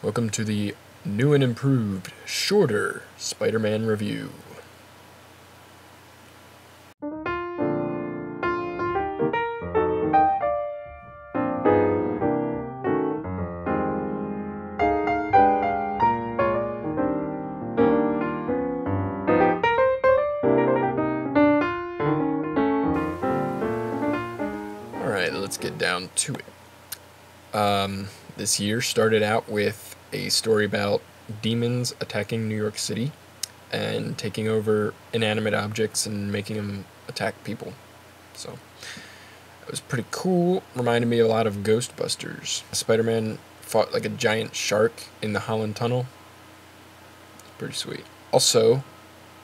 Welcome to the new and improved, shorter Spider-Man review. Alright, let's get down to it. This year started out with a story about demons attacking New York City and taking over inanimate objects and making them attack people. So it was pretty cool. Reminded me a lot of Ghostbusters. Spider-Man fought like a giant shark in the Holland Tunnel. It's pretty sweet. Also,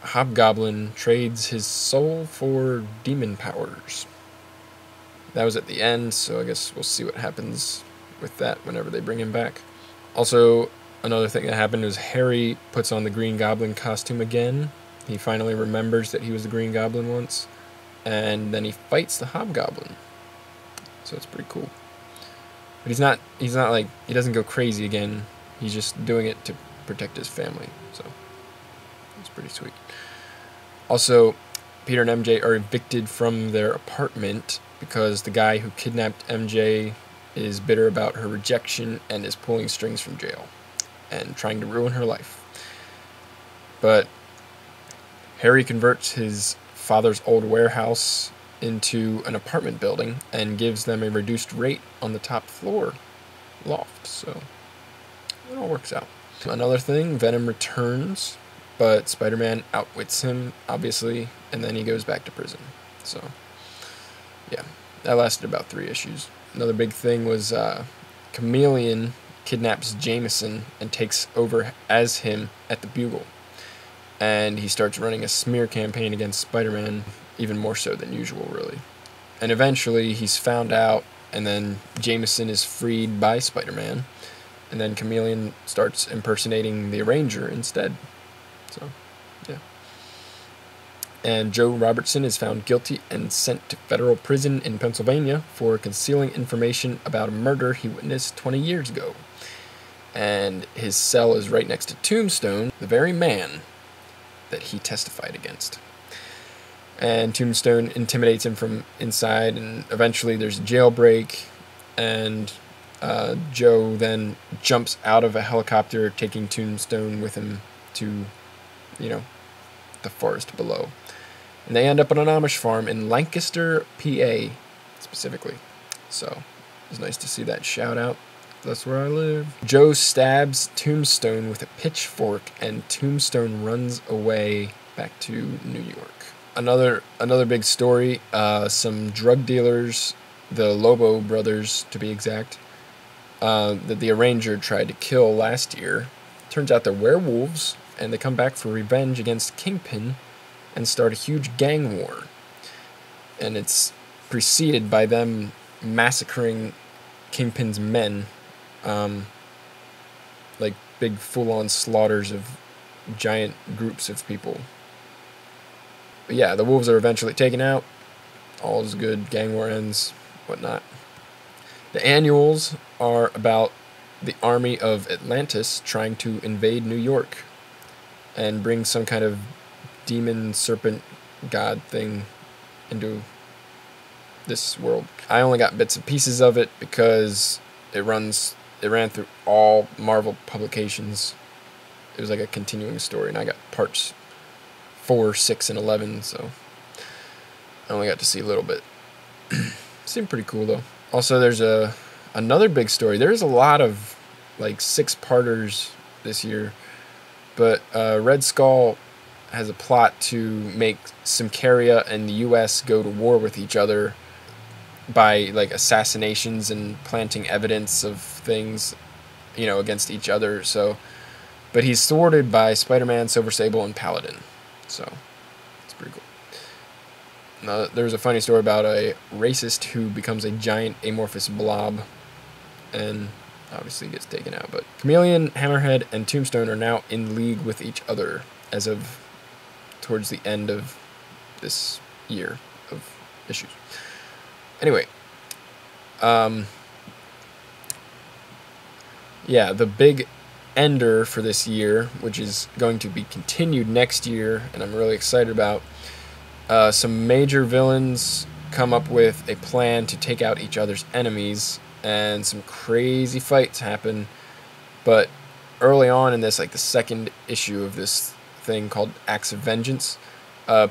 Hobgoblin trades his soul for demon powers. That was at the end, so I guess we'll see what happens with that whenever they bring him back. Also, another thing that happened was Harry puts on the Green Goblin costume again. He finally remembers that he was the Green Goblin once, and then he fights the Hobgoblin. So it's pretty cool. But he's not like, he doesn't go crazy again. He's just doing it to protect his family. So it's pretty sweet. Also, Peter and MJ are evicted from their apartment because the guy who kidnapped MJ is bitter about her rejection and is pulling strings from jail and trying to ruin her life. But Harry converts his father's old warehouse into an apartment building and gives them a reduced rate on the top floor loft, so it all works out. Another thing, Venom returns, but Spider-Man outwits him, obviously, and then he goes back to prison. So yeah, that lasted about 3 issues. Another big thing was Chameleon kidnaps Jameson and takes over as him at the Bugle. And he starts running a smear campaign against Spider-Man, even more so than usual, really. And eventually he's found out, and then Jameson is freed by Spider-Man. And then Chameleon starts impersonating the Arranger instead. So, yeah. And Joe Robertson is found guilty and sent to federal prison in Pennsylvania for concealing information about a murder he witnessed 20 years ago. And his cell is right next to Tombstone, the very man that he testified against. And Tombstone intimidates him from inside, and eventually there's a jailbreak, and Joe then jumps out of a helicopter, taking Tombstone with him to, the forest below. And they end up on an Amish farm in Lancaster, PA, specifically. So, it's nice to see that shout out. That's where I live. Joe stabs Tombstone with a pitchfork, and Tombstone runs away back to New York. Another big story, some drug dealers, the Lobo brothers to be exact, that the Arranger tried to kill last year. Turns out they're werewolves, and they come back for revenge against Kingpin and start a huge gang war. And it's preceded by them massacring Kingpin's men, like big full-on slaughters of giant groups of people. But yeah, the wolves are eventually taken out. All is good, gang war ends, whatnot. The annuals are about the army of Atlantis trying to invade New York and bring some kind of demon serpent god thing into this world. I only got bits and pieces of it because it ran through all Marvel publications. It was like a continuing story, and I got parts 4, 6, and 11, so I only got to see a little bit. Seemed pretty cool though. Also, there's another big story. There's a lot of like 6-parters this year, but Red Skull has a plot to make Symkaria and the U.S. go to war with each other by like assassinations and planting evidence of things, against each other. So, but he's thwarted by Spider-Man, Silver Sable, and Paladin. So, it's pretty cool. Now, there's a funny story about a racist who becomes a giant amorphous blob and obviously gets taken out. But Chameleon, Hammerhead, and Tombstone are now in league with each other as of towards the end of this year of issues. Anyway, yeah, the big ender for this year, which is going to be continued next year, and I'm really excited about. Some major villains come up with a plan to take out each other's enemies, and some crazy fights happen. But early on in this, like the second issue of this thing called Acts of Vengeance,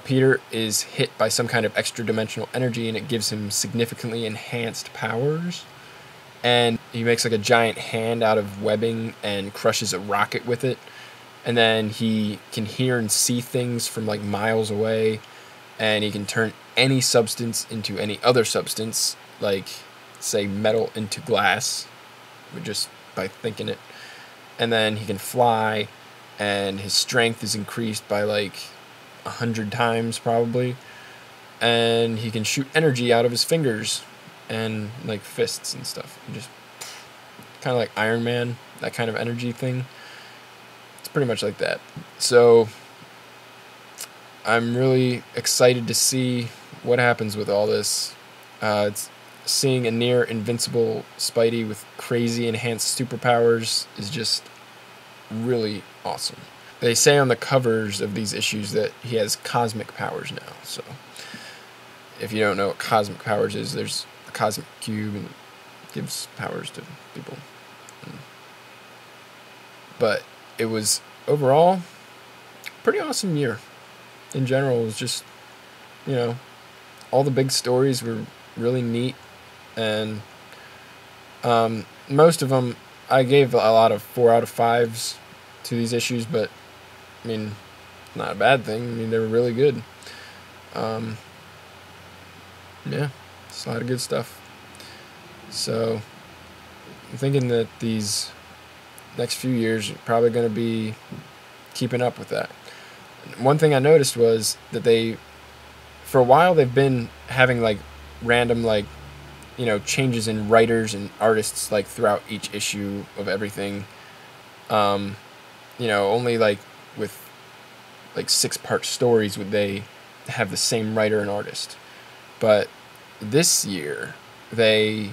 Peter is hit by some kind of extra-dimensional energy, and it gives him significantly enhanced powers. And he makes like a giant hand out of webbing and crushes a rocket with it. And then he can hear and see things from like miles away. And he can turn any substance into any other substance, like, say, metal into glass, just by thinking it. And then he can fly, and his strength is increased by like 100 times probably. And he can shoot energy out of his fingers and like fists and stuff. Just kind of like Iron Man, that kind of energy thing. It's pretty much like that. So I'm really excited to see what happens with all this. It's seeing a near invincible Spidey with crazy enhanced superpowers is just really awesome. They say on the covers of these issues that he has cosmic powers now. So if you don't know what cosmic powers is, there's the cosmic cube, and it gives powers to people. But it was overall pretty awesome year. In general, it was just, you know, all the big stories were really neat, and most of them I gave a lot of 4 out of 5s to these issues, but I mean, not a bad thing. I mean, they were really good. Yeah, it's a lot of good stuff. So I'm thinking that these next few years are probably going to be keeping up with that. One thing I noticed was that for a while, they've been having like random, like, you know, changes in writers and artists like throughout each issue of everything. You know, only like with like 6-part stories would they have the same writer and artist. But this year, they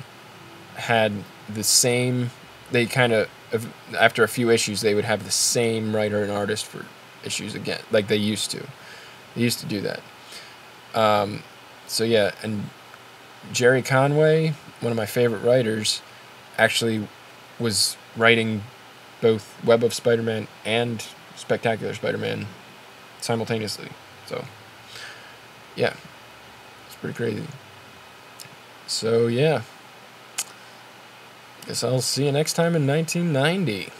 had the same, they kind of, after a few issues, they would have the same writer and artist for issues again, like they used to. They used to do that. So yeah, and Jerry Conway, one of my favorite writers, actually was writing both Web of Spider-Man and Spectacular Spider-Man simultaneously. So yeah, it's pretty crazy. So yeah, guess I'll see you next time in 1990.